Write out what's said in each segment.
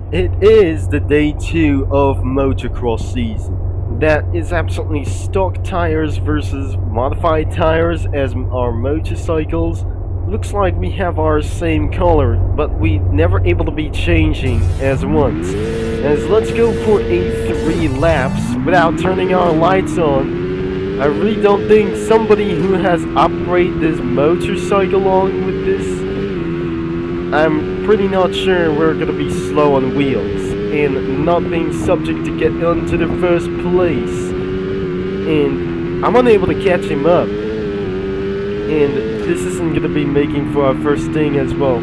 It is the day 2 of motocross season. That is absolutely stock tires versus modified tires as our motorcycles. Looks like we have our same color, but we never able to be changing as once. As let's go for a 3 laps without turning our lights on. I really don't think somebody who has upgraded this motorcycle on with this. I'm pretty not sure we're gonna be slow on wheels and not being subject to get onto the first place. And I'm unable to catch him up. And this isn't gonna be making for our first thing as well.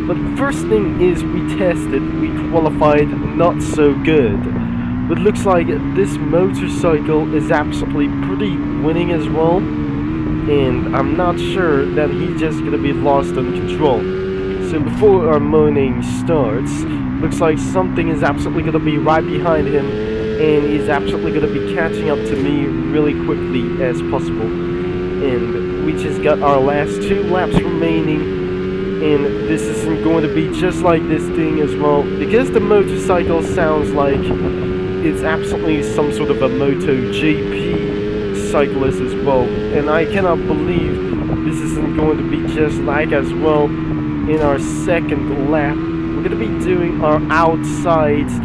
But the first thing is we tested, we qualified not so good. But looks like this motorcycle is absolutely pretty winning as well. And I'm not sure that he's just gonna be lost on control. So before our morning starts, looks like something is absolutely going to be right behind him, and he's absolutely going to be catching up to me really quickly as possible. And we just got our last 2 laps remaining, and this isn't going to be just like this thing as well, because the motorcycle sounds like it's absolutely some sort of a MotoGP cyclist as well, and I cannot believe this isn't going to be just like as well. In our second lap, we're going to be doing our outsides,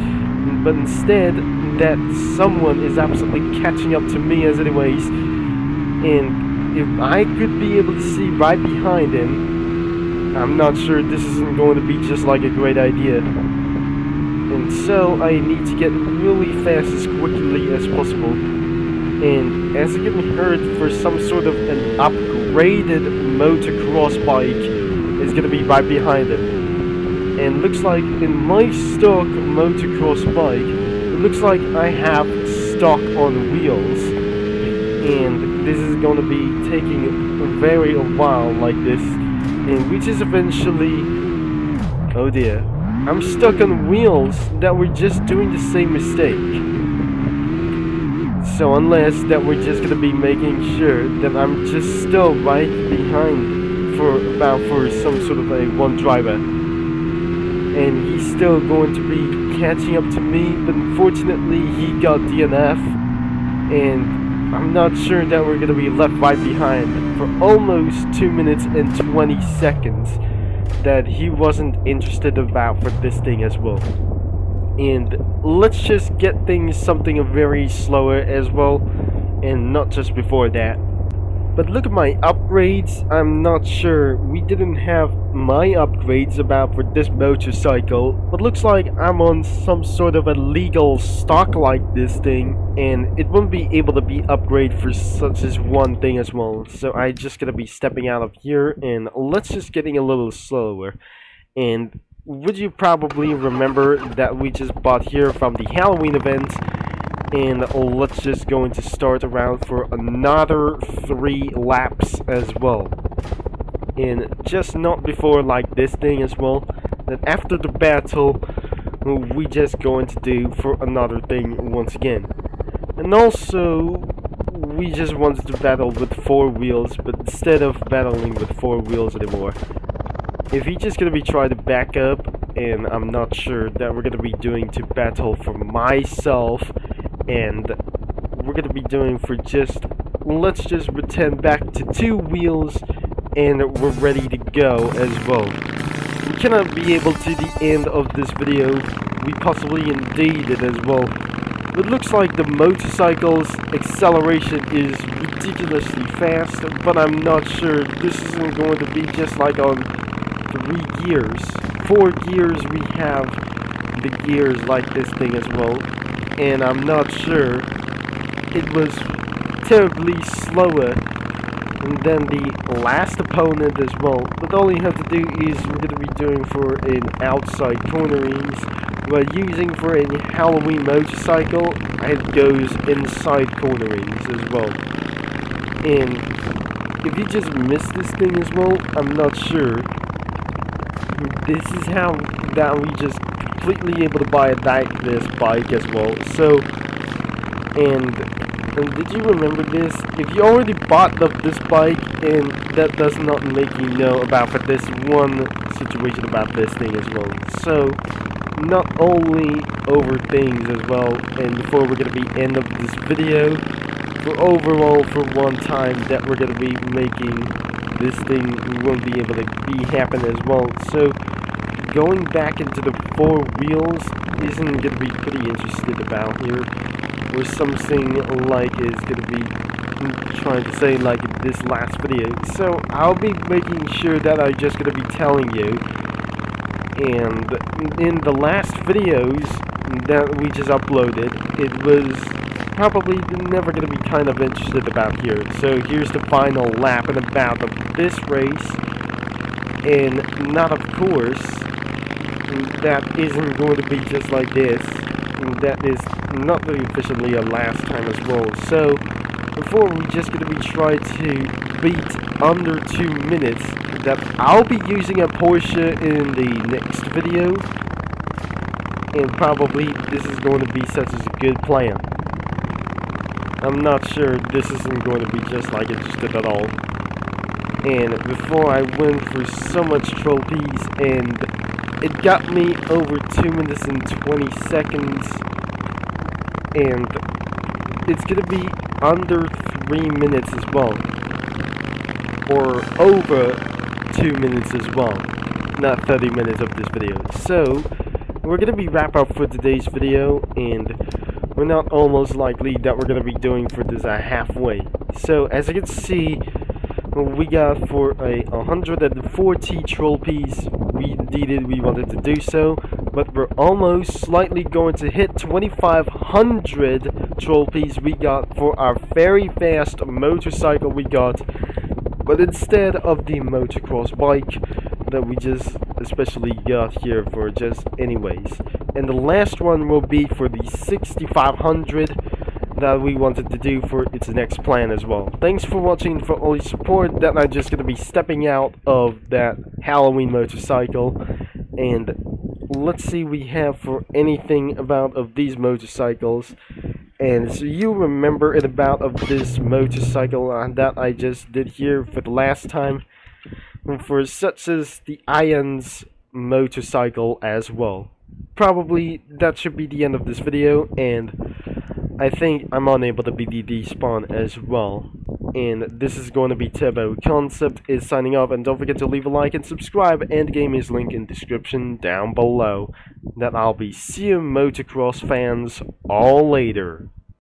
but instead that someone is absolutely catching up to me as anyways. And if I could be able to see right behind him, I'm not sure this isn't going to be just like a great idea. And so I need to get really fast as quickly as possible. And as you can heard, for some sort of an upgraded motocross bike is going to be right behind him. And looks like in my stock motocross bike, it looks like I have stock on wheels, and this is going to be taking a while like this, and we just eventually, oh dear, I'm stuck on wheels that were just doing the same mistake. So unless that we're just going to be making sure that I'm just still right behind for some sort of a one driver, and he's still going to be catching up to me, but unfortunately he got DNF, and I'm not sure that we're going to be left right behind for almost 2 minutes and 20 seconds that he wasn't interested about for this thing as well. And let's just get things something very slower as well, and not just before that. But look at my upgrades. I'm not sure. We didn't have my upgrades about for this motorcycle, but looks like I'm on some sort of a legal stock like this thing, and it won't be able to be upgraded for such as one thing as well. So I just gonna be stepping out of here, and let's just getting a little slower. And would you probably remember that we just bought here from the Halloween event? And let's just going to start around for another 3 laps as well. And just not before like this thing as well, that after the battle we just going to do for another thing once again. And also we just wanted to battle with 4 wheels, but instead of battling with 4 wheels anymore, if he just gonna be trying to back up, and I'm not sure that we're gonna be doing to battle for myself, and we're gonna be doing for just, let's just pretend back to 2 wheels, and we're ready to go as well. We cannot be able to the end of this video. We possibly indeed did as well. It looks like the motorcycle's acceleration is ridiculously fast, but I'm not sure this isn't going to be just like on 3 gears. 4 gears we have the gears like this thing as well. And I'm not sure, it was terribly slower than the last opponent as well. But all you have to do is we're going to be doing for an outside cornerings. We're using for a Halloween motorcycle, it goes inside cornerings as well. And if you just miss this thing as well, I'm not sure. This is how that we just completely able to buy this bike as well. So, and did you remember this? If you already bought this bike, and that does not make you know about for this one situation about this thing as well. So not only over things as well, and before we're gonna be end of this video, for overall for one time that we're gonna be making this thing will be able to be happen as well. So going back into the 4 wheels isn't gonna be pretty interested about here, or something like is gonna be trying to say like this last video. So I'll be making sure that I'm just gonna be telling you. And in the last videos that we just uploaded, it was probably never going to be kind of interested about here. So here's the final lap and about of this race, and not of course, that isn't going to be just like this. That is not really officially a last time as well. So before we're just going to be trying to beat under 2 minutes, that I'll be using a Porsche in the next video, and probably this is going to be such as a good plan. I'm not sure this isn't going to be just like it just did at all. And before I went for so much trophies, and it got me over 2 minutes and 20 seconds, and it's gonna be under 3 minutes as well, or over 2 minutes as well, not 30 minutes of this video. So we're gonna be wrap up for today's video, and we're not almost likely that we're gonna be doing for this halfway. So as you can see, we got for a 140 trophies. We wanted to do so, but we're almost slightly going to hit 2,500 trophies we got for our very fast motorcycle we got, but instead of the motocross bike that we just especially got here for just anyways. And the last one will be for the 6,500 that we wanted to do for its next plan as well. Thanks for watching, for all your support. That I'm just going to be stepping out of that Halloween motorcycle, and let's see we have for anything about of these motorcycles. And so you remember it about of this motorcycle that I just did here for the last time, for such as the Ions motorcycle as well. Probably that should be the end of this video, and I think I'm unable to be the despawn as well. And this is going to be Turbo Concept is signing off, and don't forget to leave a like and subscribe, and game is link in description down below. That I'll be seeing motocross fans all later.